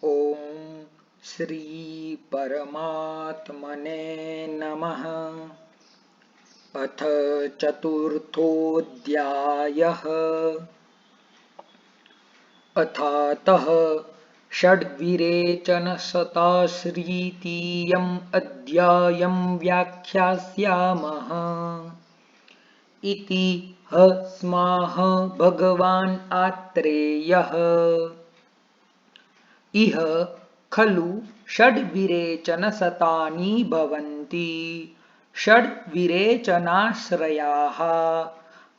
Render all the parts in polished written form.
ॐ श्री परमात्मने नमः। अथ चतुर्थोऽध्यायः। अथातः षड्विरेचनशताश्रीतीयम् अध्यायं व्याख्यास्यामः। इति स्माह भगवान् आत्रेयः। इह खलु षड्विरेचनशतानि भवन्ति। षड्विरेचनाश्रयाः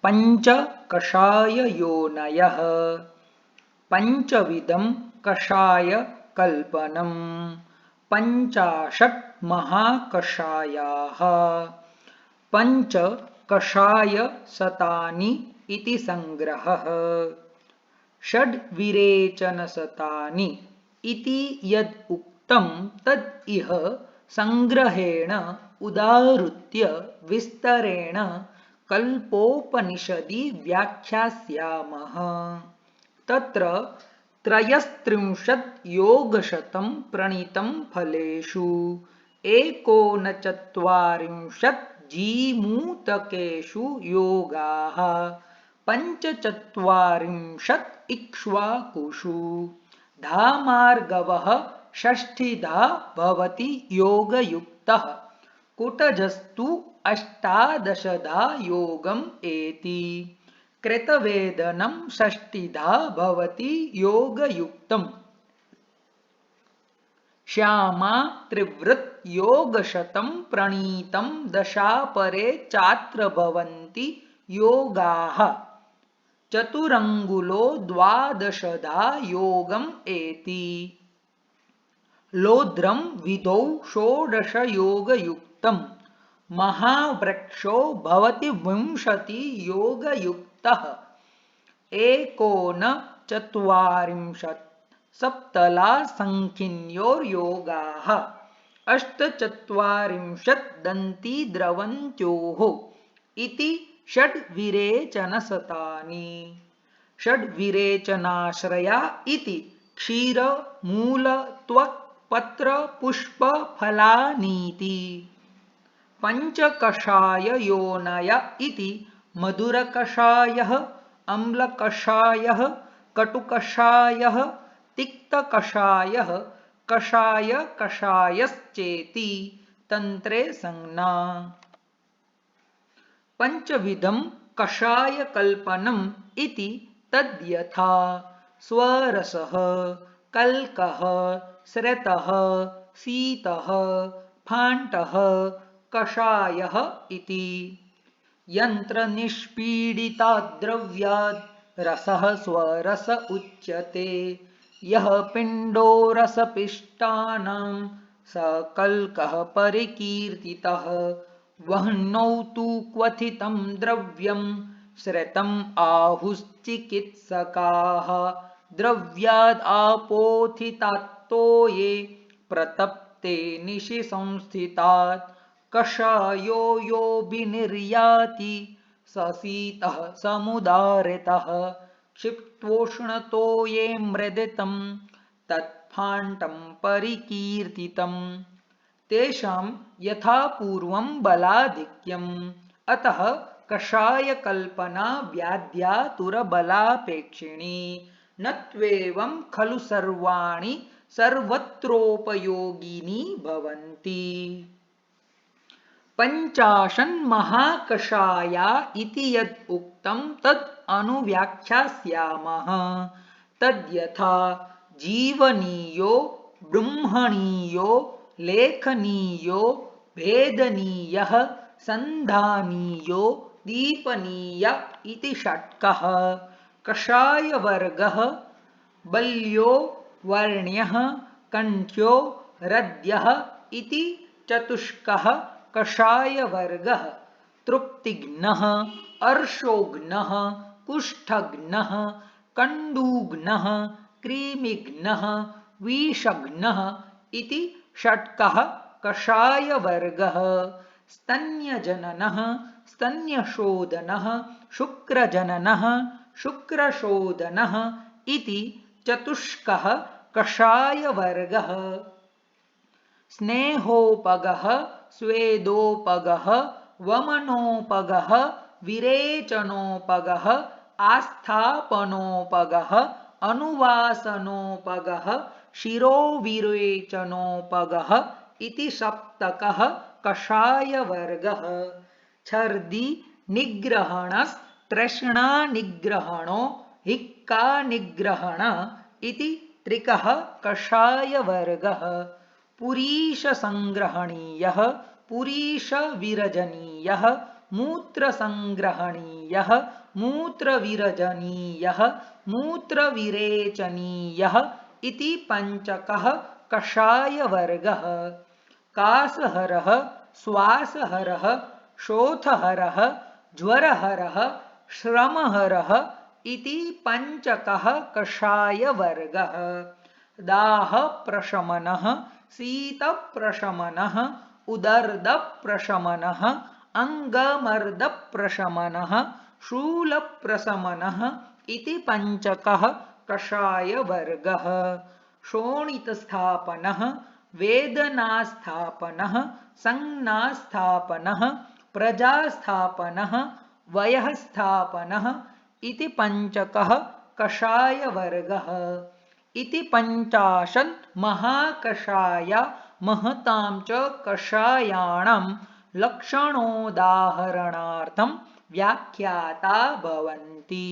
पञ्च कषाययोनयः। पञ्चविधं कषायकल्पनं पञ्चाशत् महाकषायाः। पञ्च कषायशतानि इति संग्रहः। षड्विरेचनशतानि इति यद् उक्तं तद् इह संग्रहेण उदाहृत्य विस्तरेण कल्पोपनिषदि व्याख्यास्यामः। तत्र त्रयस्त्रिंशत् योगशतं प्रणीतं फलेषु एकोनचत्वारिंशत् जीमूतकेषु योगाः पञ्चचत्वारिंशत् इक्ष्वाकुषु धामार्गवः षष्ठिधा भवति योगयुक्तः कुटजस्तु अष्टादशधा योगम् एति कृतवेदनं षष्ठिधा भवति योगयुक्तम् श्यामा त्रिवृत् योगशतं प्रणीतं दशापरे चात्र भवन्ति योगाः चतुरङ्गुलो द्वादशधा योगम् एति लोद्रं विधौ षोडशयोगयुक्तं महावृक्षो भवति विंशतियोगयुक्तः एकोनचत्वारिंशत् सप्तलासङ्ख्यिन्योर्योगाः अष्टचत्वारिंशत् दन्तिद्रवन्त्योः इति षड्विरेचनशतानि। षड्विरेचनाश्रया इति क्षीर मूल त्वक् पत्र पुष्प फलानीति। पञ्चकषाययोनय इति मधुरकषायः अम्लकषायः कटुकषायः तिक्तकषायः कषायकषायश्चेति तन्त्रे संज्ञा। पञ्चविधं कषायकल्पनम् इति तद्यथा स्वरसः कल्कः स्रतः शीतः फाण्टः कषायः इति। यन्त्रनिष्पीडिताद्द्रव्याद् रसः स्वरस उच्यते। यः पिण्डो रसपिष्टानां स कल्कः परिकीर्तितः। वह्नौ तु क्वथितं द्रव्यं श्रितम् आहुश्चिकित्सकाः। द्रव्याद् आपोथितात्तो ये प्रतप्ते निशि संस्थितात्। कषायो यो विनिर्याति स शीतः समुदारितः। क्षिप्तोष्णतो ये मृदितं तत्फाण्टं परिकीर्तितम्। तेषां यथा पूर्वं बलाधिक्यम् अतः कषायकल्पना व्याध्यातुरबलापेक्षिणी न त्वेवं खलु सर्वाणि सर्वत्रोपयोगिनी भवन्ति। पञ्चाशन्महाकषाया इति यद् उक्तं तद् अनुव्याख्यास्यामः। तद्यथा जीवनीयो बृंहणीयो लेखनीयो भेदनीयः सन्धानीयो दीपनीय इति षट्कः कषायवर्गः। बल्यो वर्ण्यः कण्ठ्यो रद्यः इति चतुष्कः कषायवर्गः। तृप्तिघ्नः अर्शोघ्नः कुष्ठघ्नः कण्डूघ्नः कृमिघ्नः विषघ्नः इति षट्कः कषायवर्गः। स्तन्यजननः स्तन्यशोधनः शुक्रजननः शुक्रशोधनः इति चतुष्कः कषायवर्गः स्नेहोपगः स्वेदोपगः वमनोपगः विरेचनोपगः आस्थापनोपगः अनुवासनोपगः शिरोविरेचनोपगः इति सप्तकः कषायवर्गः छर्दी निग्रहणस् तृष्णा निग्रहणो हिक्का निग्रहण इति त्रिकः कषायवर्गः पुरीश संग्रहणीयः पुरीश विरजनीयः मूत्र संग्रहणीयः मूत्र विरजनीयः मूत्र विरेचनीयः इति पंचकः कषायवर्गः कासहरः श्वासहरः शोथहरः ज्वरहरः श्रमहरः इति पंचकः कषायवर्गः दाहप्रशमनः शीतप्रशमनः उदर्दप्रशमनः अंगमर्दप्रशमनः शूलप्रशमनः इति पंचकः कषायवर्गः शोणितस्थापनः वेदनास्थापनः संज्ञास्थापनः प्रजास्थापनः वयःस्थापनः इति पंचकः कषायवर्गः इति पंचाशत् महाकषाया महतां च कषायाणां लक्षणोदाहरणार्थं व्याख्याता भवन्ति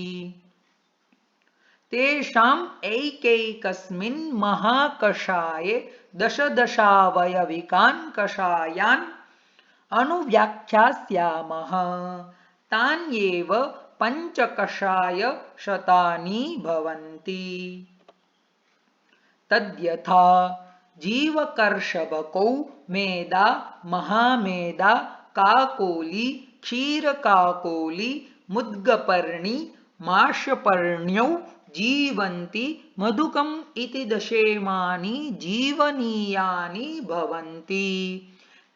तेषाम् एकैकस्मिन् महाकषाये दशदशावयविकान् कषायान् अनुव्याख्यास्यामः तान्येव पंचकषाय शतानि भवन्ति तद्यथा जीवकर्षभकौ मेदा महामेदा काकोली क्षीरकाकोली मुद्गपर्णी माषपर्ण्यौ जीवन्ति मधुकम् इति दशेमानि जीवनीयानि भवन्ति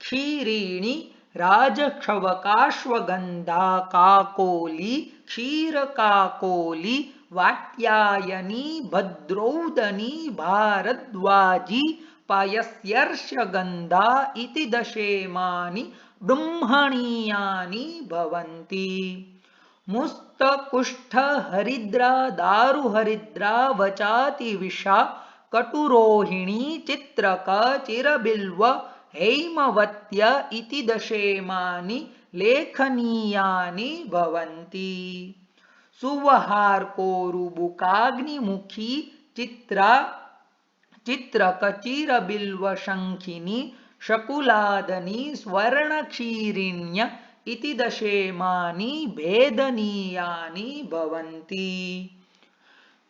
क्षीरीणि राजक्षवकाश्वगन्धा काकोली क्षीरकाकोली वाट्यायनी भद्रौदनी भारद्वाजी पायस्यर्षगन्धा इति दशेमानि ब्रह्मणीयानि भवन्ति मुस्तकुष्ठ हरिद्रा दारुहरिद्रा वचाति विषा कटुरोहिणी चित्रक चिरबिल्व हैमवत्य इति दशेमानि लेखनीयानि भवन्ति सुवहार्कोरुबुकाग्निमुखी चित्रा चित्रकचिरबिल्वशङ्खिनी शकुलादनी स्वर्णक्षीरिण्य इति दशेमानि भेदनीयानि भवन्ति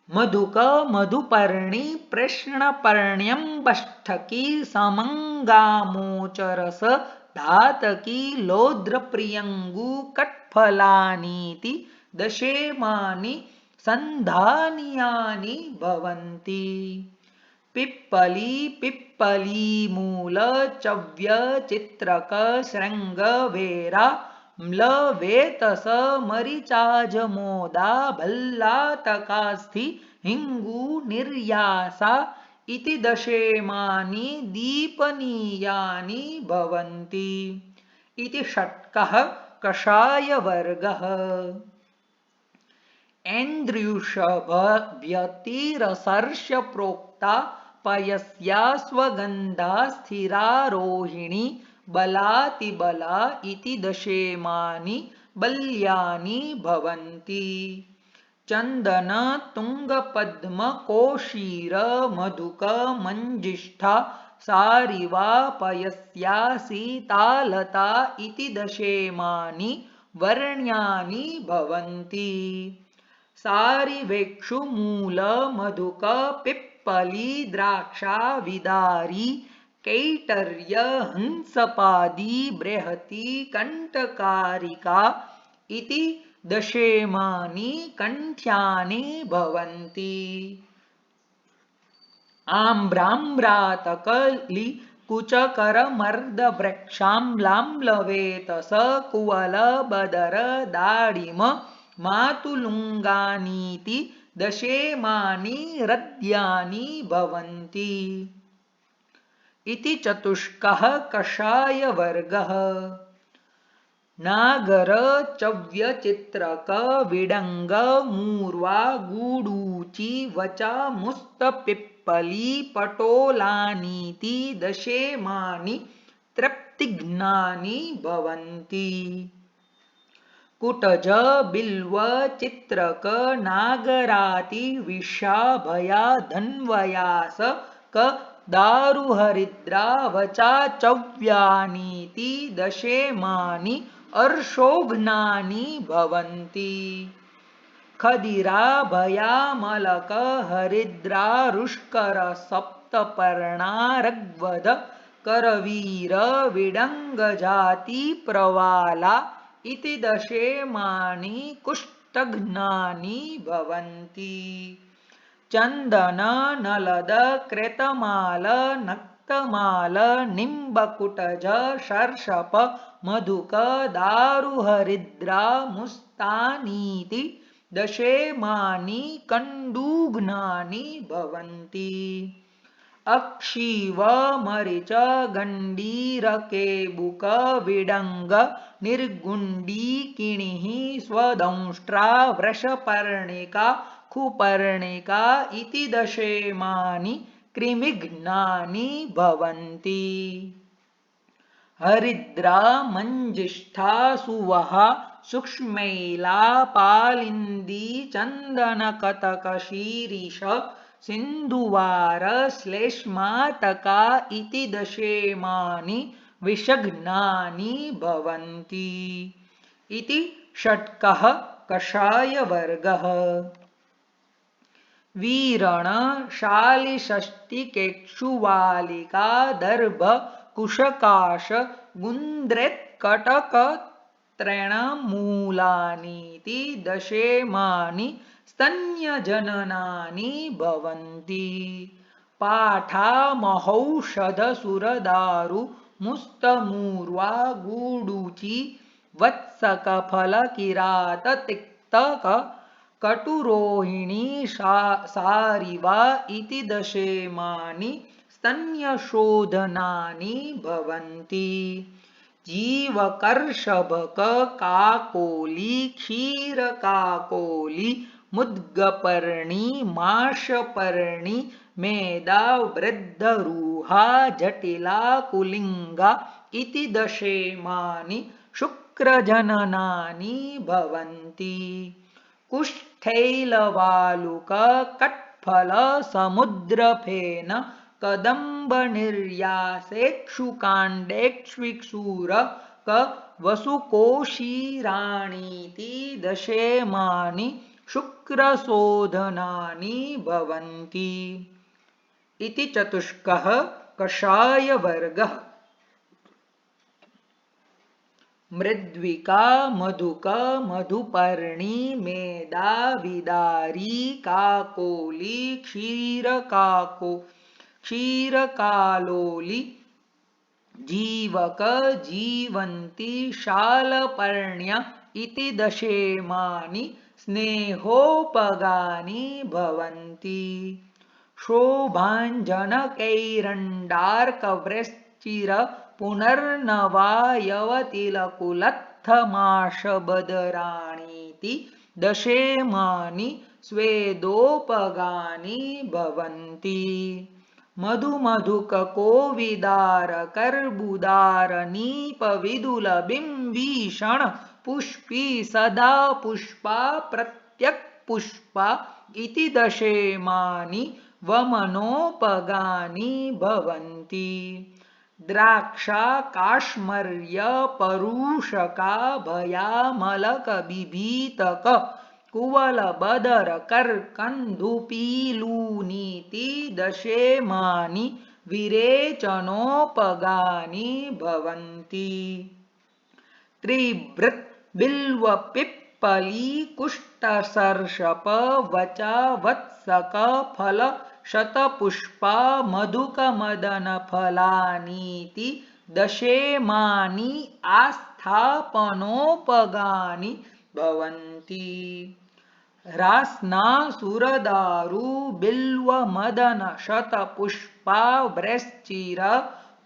मधुक मधुपर्णी प्रश्नपर्ण्यम्बष्ठकी समङ्गामोचरस धातकी लोद्रप्रियङ्गु कट्फलानीति दशेमानि संधानीयानि भवन्ति पिप्पली पिप्पलीमूल चव्य चित्रक शृंग वेरा म्ल वेतस मरिचाजमोदा भल्लातकास्थि हिंगू निर्यासा इति दशेमानि दीपनीयानि भवन्ति इति षट्कः कषायवर्गः ऐन्द्रियुषभव्यतिरसर्ष प्रोक्ता पयस्या स्वगन्धा स्थिरारोहिणी बलातिबला इति दशेमानि बल्यानि भवन्ति चन्दन तुङ्गपद्म कोशीर मधुक मञ्जिष्ठा सारिवा पयस्या सीतालता इति दशेमानि वर्ण्यानि भवन्ति सारिवेक्षु मूल मधुक पिप्पली द्राक्षा विदारी कैटर्य हंसपादी बृहती कंटकारिका इति दशेमानि कंठ्यानि भवन्ति आम्राम्रातकली कुचकरमर्दवृक्षाम्लाम्लवेतस कुवल बदर दाडिम मातुलुंगानीति दशेमानि हृद्यानि भवन्ति। इति चतुष्कः कषायवर्गः। नागर चव्यचित्रक विडंग मूर्वा गूडूची वचामुस्तपिप्पली पटोलानीति दशेमानि तृप्तिघ्नानि भवन्ति। कुटज बिल्व चित्रक नागराति विषाभया धन्वयास क दारुहरिद्रा वचा चव्यानीति दशेमानि अर्षोघ्नानि भवन्ति। खदिराभयामलक हरिद्रारुष्कर सप्तपर्णारग्वद करवीर विडङ्गजाति प्रवाला इति दशेमानि कुष्ठघ्नानि भवन्ति। चन्दन नलद कृतमाल नक्तमाल निम्बकुटज शर्षप मधुक दारुहरिद्रा मुस्तानीति दशेमानि कण्डूघ्नानि भवन्ति। अक्षीव मरिच गण्डीरकेबुक विडङ्ग निर्गुण्डी किणिः स्वदंष्ट्रा वृषपर्णिका खुपर्णिका इति दशेमानि कृमिघ्नानि भवन्ति। हरिद्रा मञ्जिष्ठा सुवहा सूक्ष्मैला पालिन्दी चन्दनकतकशीरीश सिन्धुवार श्लेष्मातका इति दशेमानि विषघ्नानि भवन्ति। इति षट्कः कषायवर्गः। वीरण शालिषष्टिकेक्षुवालिका दर्भ कुशकाश गुन्द्रेत्कटक तृणमूलानीति दशेमानि स्तन्यजननानि भवन्ति। पाठामहौषधसुरदारु मुस्तमूर्वा गूडूची वत्सकफलकिराततिक्तक कटुरोहिणी सारिवा इति दशेमानि स्तन्यशोधनानि भवन्ति। जीवकर्षभक काकोली क्षीरकाकोली मुद्गपर्णी माशपर्णी मेदा वृद्धरूहा जटिला कुलिङ्गा इति दशेमानि शुक्रजननानि भवन्ति। कुष्ठैलवालुक कट्फल समुद्रफेन कदम्बनिर्यासेक्षुकाण्डेक्ष्विक्षूरक वसुकोशीराणीति दशेमानि शुक्रशोधनानि भवन्ति। इति चतुष्कः कषायवर्गः। मृद्विका मधुक मधुपर्णी मेदा विदारी काकोली क्षीरकालोली जीवक जीवन्ती शालपर्ण्य इति दशेमानि स्नेहोपगानि भवन्ति। शोभाञ्जनकैरण्डार्कवृश्चिर पुनर्नवायवतिलकुलत्थमाशबदराणीति दशेमानि स्वेदोपगानि भवन्ति। मधुमधुककोविदार कर्बुदार नीपविदुलबिम्बीषण पुष्पी सदा पुष्पा प्रत्यक्पुष्पा इति दशेमानि वमनोपगानि भवन्ति। द्राक्षा काश्मर्य परूषका भयामलक बिभीतक कुवल बदर कर्कन्धुपीलूनीति दशेमानि विरेचनोपगानि भवन्ति। त्रिभृत् बिल्व पिप्पली कुष्ठसर्षप वचा वत्सक फल शतपुष्पा मधुकमदनफलानीति दशेमानि आस्थापनोपगानि भवन्ति। રાસના સુરદારુ બિલ્વ મદન શતપુષ્પા વ્રેશ્ચિર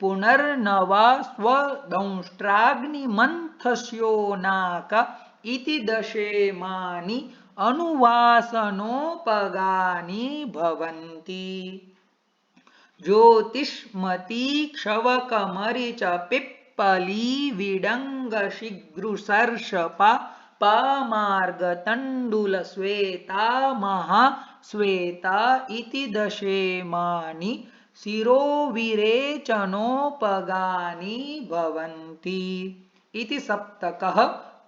પુનર્નવા સ્વદંષ્ટ્રાગ્નિમંથસ્યોનાક ઇતિ દશેમાની અનુવાસનોપગાની ભવંતી જ્યોતિષ્મતી ક્ષવકમરીચ પિપ્પલી વિડંગ શિગ્રુસર્ષપા પામાર્ગતંડુલ શ્વેતા મહાશ્વેતા ઇતિ દશેમાની શિરોવિરેચનોપગાની ભવંતી ઇતિ સપ્તકઃ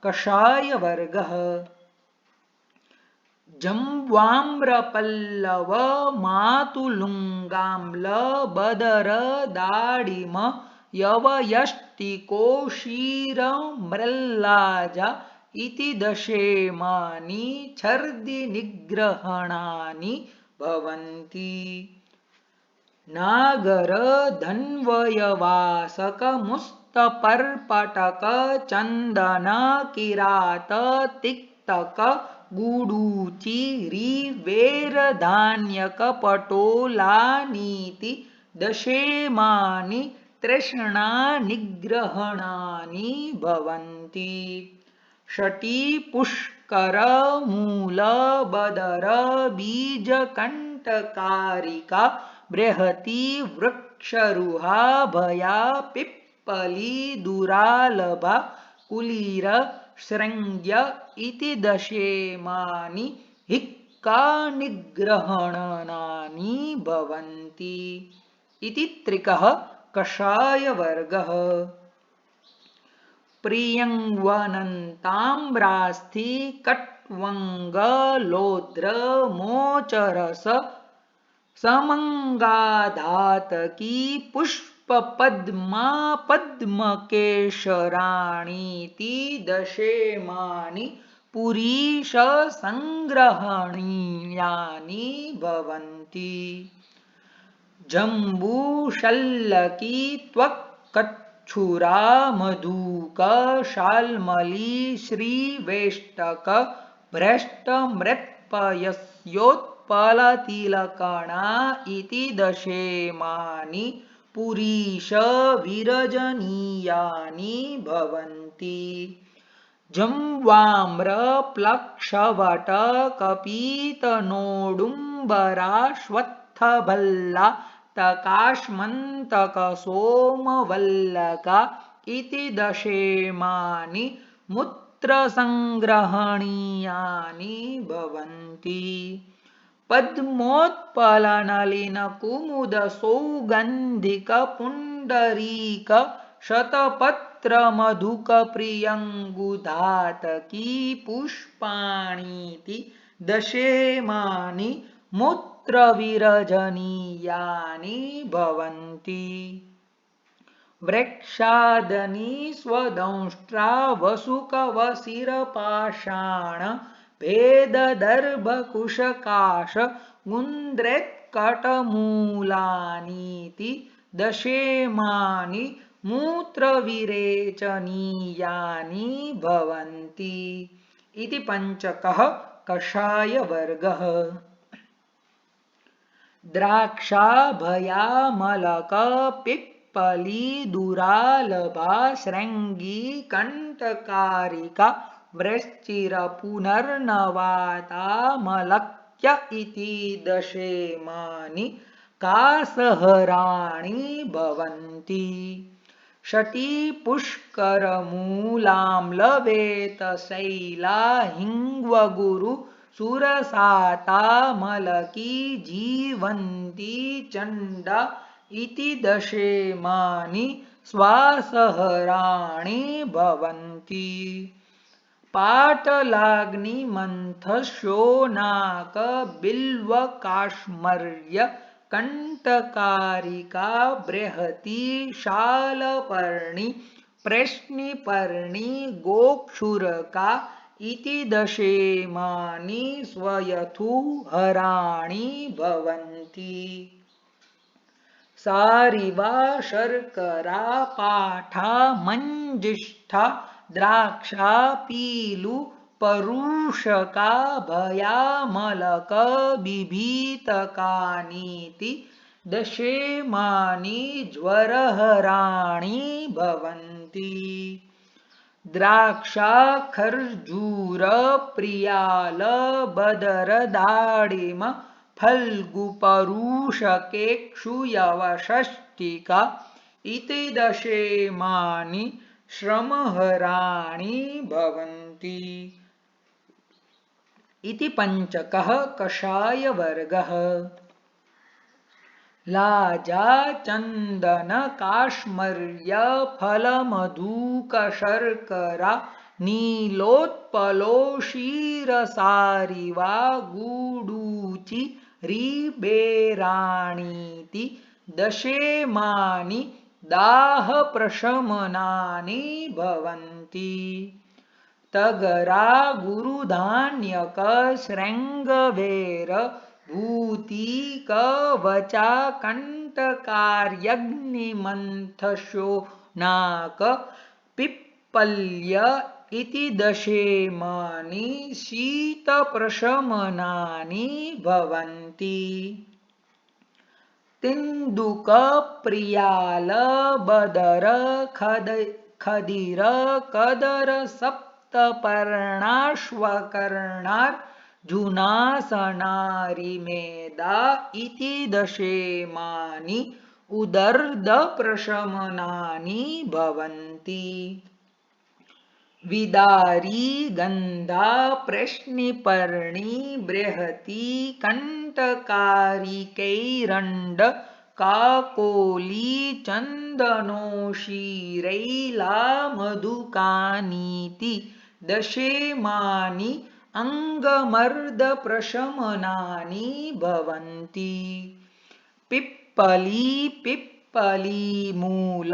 કષાયવર્ગः જંવામ્રપલ્લવ માતુલુંગામ્લ બદરદાડિમ યવયષ્ટિકોશીરમ્રલ્લાજા ઇતિ દશેમાની છર્દિનિગ્રહણાની ભવંતી નાગર ધન્વયવાસક મુસ્તપર્પટક ચંદન કિરાત તિક્તક ગુડૂચી રીવેરધાન્યક પટોલાનીતિ દશેમાની તૃષ્ણા નિગ્રહણાની ભવંતી શટી પુષ્કર મૂલ બદર બીજ કંટકારિકા બૃહતી વૃક્ષરુહા ભયા પિપ્પલી દુરાલભા કુલીર શૃંગ્ય ઇતિ દશેમાની हिक्का निग्रहणानि भवन्ति इति त्रिकः कषायवर्गः प्रियङ्वनन्ताम्रास्थि कट्वङ्गलोद्र मोचरस समङ्गाधातकी पुष्पपद्मा पद्मकेशराणीति दशेमानि पुरीश संग्रहणीयानि भवन्ति जम्बूशल्लकी त्वक्कच्छुरा मधुक शाल्मली श्रीवेष्टक भ्रष्टमृत्पयस्योत्पलतिलकणा इति दशेमानि पुरीश विरजनीयानि भवन्ति जंवाम्र प्लक्षवट कपीतनोडुम्बराश्वत्थभल्ला तकाश्मन्तक सोमवल्लका इति दशेमानि मूत्रसंग्रहणीयानि भवन्ति पद्मोत्पलनलिन कुमुद सौगन्धिक पुण्डरीक शतपत्र मधुक प्रियंगुधातकी पुष्पाणीति दशेमानि मूत्र विरजनीयानि भवन्ति वृक्षादनी स्वदंष्ट्रा वसुक वसिरपाषाण भेददर्भ कुशकाश गुन्द्रेत्कटमूलानीति दशेमानि मूत्रविरेचनीयानि भवन्ति इति पञ्चकः कषायवर्गः द्राक्षाभयामलक पिप्पली दुरालभा शृङ्गी कण्टकारिका वृश्चिर पुनर्नवातामलक्य इति दशेमानि कासहराणि भवन्ति शटीपुष्करमूलाम्लवेतशैला हिङ्वगुरु सुरसातामलकी जीवन्ती चण्डा इति दशेमानि स्वासहराणि भवन्ति पाटलाग्निमन्थशोनाक बिल्वकाश्मर्य कंटकारिका बृहती शालपर्णी प्रेष्णिपर्णी गोक्षुरका इति दशेमानि स्वयथुहराणि भवन्ति सारिवा शर्करा पाठा मंजिष्ठा द्राक्षा पीलु परुषका भयामलक बिभीतकानीति दशेमानि ज्वरहराणि भवन्ति। द्राक्षा खर्जूर प्रियाल बदर दाडिम फल्गुपरुषकेक्षुयवषष्टिका इति दशेमानि श्रमहराणि भवन्ति। इति पंचकः कषायवर्गः। लाजा चंदन काश्मर्य फलमधुकशर्करा नीलोत्पलो क्षीरसारिवा गूडूचि रिबेराणीति दशेमानि दाहप्रशमनानि भवन्ति। तगरा गुरुधान्यक श्रृंगवेर भूतिकवचा कंटकार्यग्निमन्थशोनाक पिप्पल्य इति दशेमानि शीतप्रशमनानि भवन्ति। तिन्दुक प्रियाल बदर खदिर कदर सप्तपर्णाश्वकर्णार्जुनासनारिमेदा इति दशेमानि उदर्दप्रशमनानि भवन्ति। विदारी गंधा प्रश्निपर्णी बृहती कंटकारिकैरण्ड काकोली चन्दनोषीरैला मधुकानीति दशेमानि अंगमर्दप्रशमनानि भवन्ति। पिप्पली पिप्पलीमूल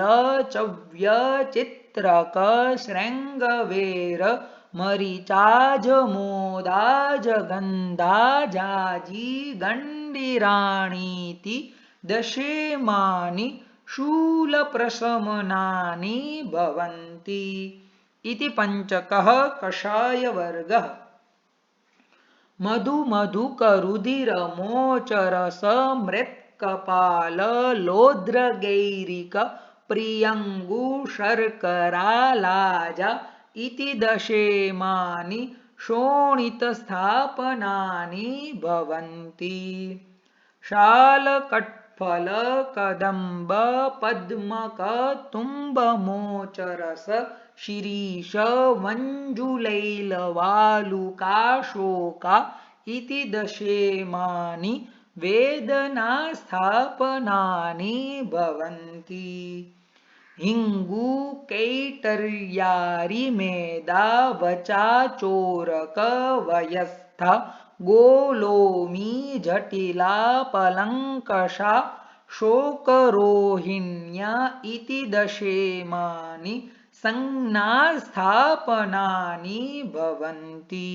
चव्यचित्रक श्रृंगवेर मरीचाजमोदाजगन्धाजाजी गण्डिराणीति दशेमानि शूलप्रशमनानि भवन्ति। इति पंचकः कषायवर्गः। मधुमधुकरुधिरमोचरसमृत्कपाल लोद्रगैरिक प्रियङ्गुशर्करालाजा इति दशेमानि शोणितस्थापनानि भवन्ति। शालकट्फल कदम्ब पद्मक तुम्बमोचरस शिरीष वञ्जुलैलवालुकाशोका इति दशेमानि वेदनास्थापनानि भवन्ति। हिङ्गु कैटर्यारिमेदा वचाचोरक वयस्थ गोलोमी जटिला पलङ्कषा शोकरोहिण्या इति दशेमानि संज्ञास्थापनानि भवन्ति।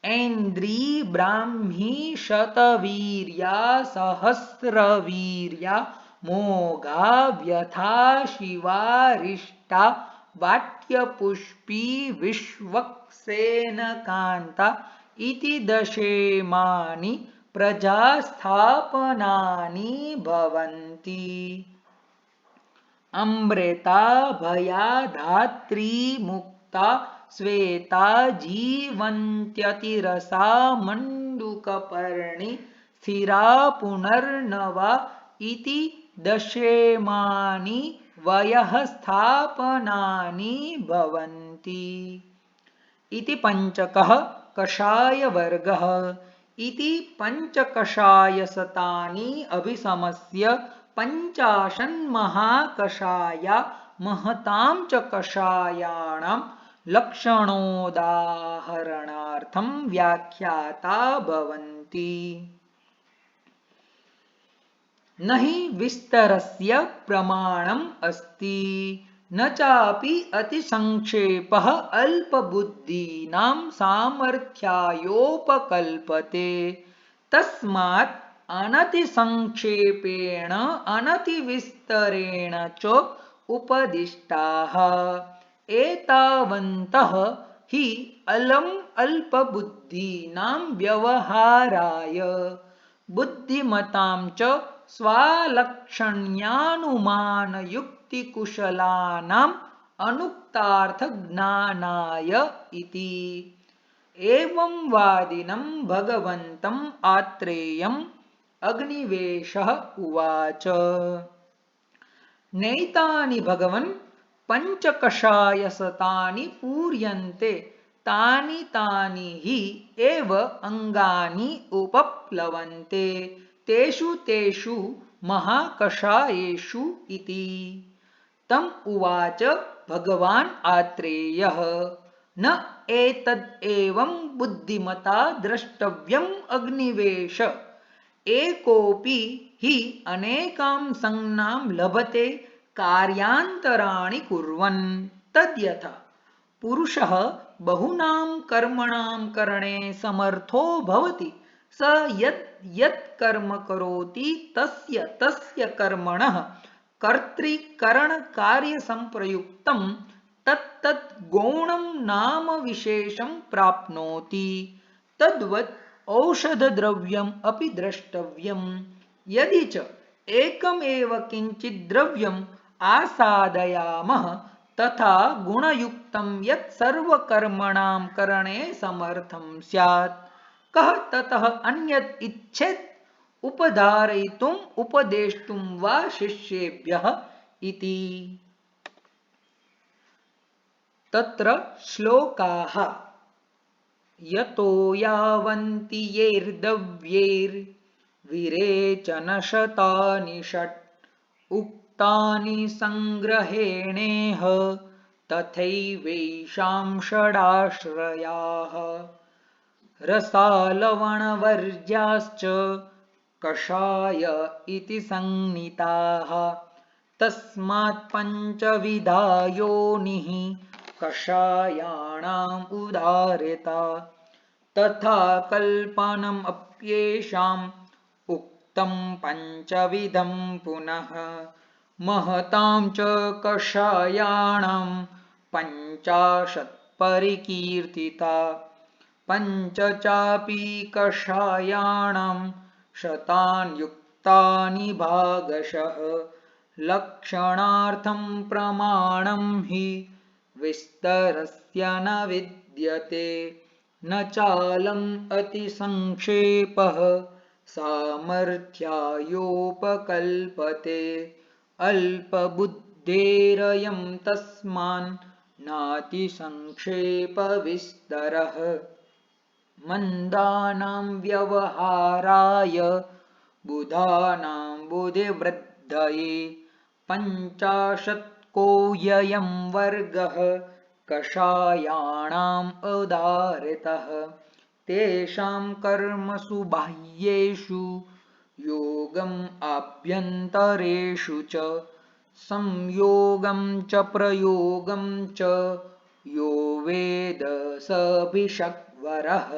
ऐन्द्री ब्राह्मी शतवीर्या सहस्रवीर्या मोघा व्यथा शिवारिष्टा वाट्यपुष्पी विश्वक्सेनकान्ता इति दशेमानि प्रजास्थापनानि भवन्ति। अमृता भया धात्री मुक्ता श्वेता जीवन्त्यतिरसा मण्डूकपर्णी स्थिरा पुनर्नवा इति दशेमानि वयः स्थापनानि भवन्ति। इति पंचकः कषायवर्गः। इति पंचकषायशतानि अभिसमस्य पञ्चाशन्महाकषाया महतां च कषायाणां लक्षणोदाहरणार्थं व्याख्याता भवन्ति। न हि विस्तरस्य प्रमाणम् अस्ति न चापि अतिसंक्षेपः अल्पबुद्धीनां सामर्थ्यायोपकल्पते। तस्मात् अनतिसंक्षेपेण अनतिविस्तरेण च उपदिष्टाः। एतावन्तः हि अल्पबुद्धीनां व्यवहाराय बुद्धिमतां च स्वालक्षण्यानुमानयुक्तिकुशलानाम् अनुक्तार्थज्ञानाय इति। एवं वादिनं भगवन्तम् आत्रेयम् अग्निवेशः उवाच। नैतानि भगवन् पञ्चकषायशतानि पूर्यन्ते तानि तानि हि एव अङ्गानि उपप्लवन्ते तेषु तेषु महाकषायेषु इति। तम् उवाच भगवान् आत्रेयः। न एतद् एवं बुद्धिमता द्रष्टव्यम् अग्निवेश। एकोऽपि हि अनेकां संज्ञां लभते कार्यान्तराणि कुर्वन्। तद्यथा पुरुषः बहुनां कर्मणां करणे समर्थो भवति स यत् यत् कर्म करोति तस्य तस्य कर्मणः कर्तृकरणकार्यसम्प्रयुक्तं तत्तत् गौणं नाम विशेषं प्राप्नोति। तद्वत् औषधद्रव्यम् अपि द्रष्टव्यम्। यदि च एकमेव किञ्चित् द्रव्यम् आसादयामः तथा गुणयुक्तं यत् सर्वकर्मणां करणे समर्थं स्यात् कः ततः अन्यत् इच्छेत् उपधारयितुम् उपदेष्टुं वा शिष्येभ्यः इति। तत्र श्लोकाः। यतो यावन्ति येर्दव्यैर्विरेचनशतानि षट् उक्तानि सङ्ग्रहेणेह तथैवैषां षडाश्रयाः रसालवणवर्ज्याश्च कषाय इति संनीताः। तस्मात् पञ्चविधा योनिः कषायाणाम् उदाहृता। तथा कल्पनमप्येषाम् उक्तं पञ्चविधं पुनः महतां च कषायाणां पञ्चाशत् परिकीर्तिता। पञ्च चापि कषायाणां शतान्युक्तानि भागशः लक्षणार्थं प्रमाणं हि विस्तरस्य न विद्यते। न चालम् अतिसंक्षेपः सामर्थ्यायोपकल्पते अल्पबुद्धेरयं तस्मान् नातिसंक्षेपविस्तरः। मन्दानां व्यवहाराय बुधानां बुद्धिवृद्धये पञ्चाशत्कोऽयं वर्गः कषायाणाम् उदाहृतः। तेषां कर्मसु बाह्येषु योगम् आभ्यन्तरेषु च संयोगं च प्रयोगं च यो वेद स भिषग्वरः।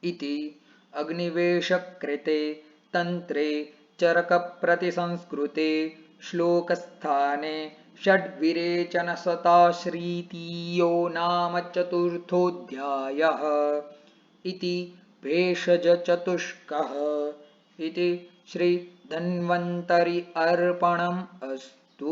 इति अग्निवेशकृते तन्त्रे चरकप्रतिसंस्कृते श्लोकस्थाने षड्विरेचनशताश्रीतीयो नाम चतुर्थोऽध्यायः। इति भेषजचतुष्कः। इति श्री धन्वन्तरि अर्पणम् अस्तु।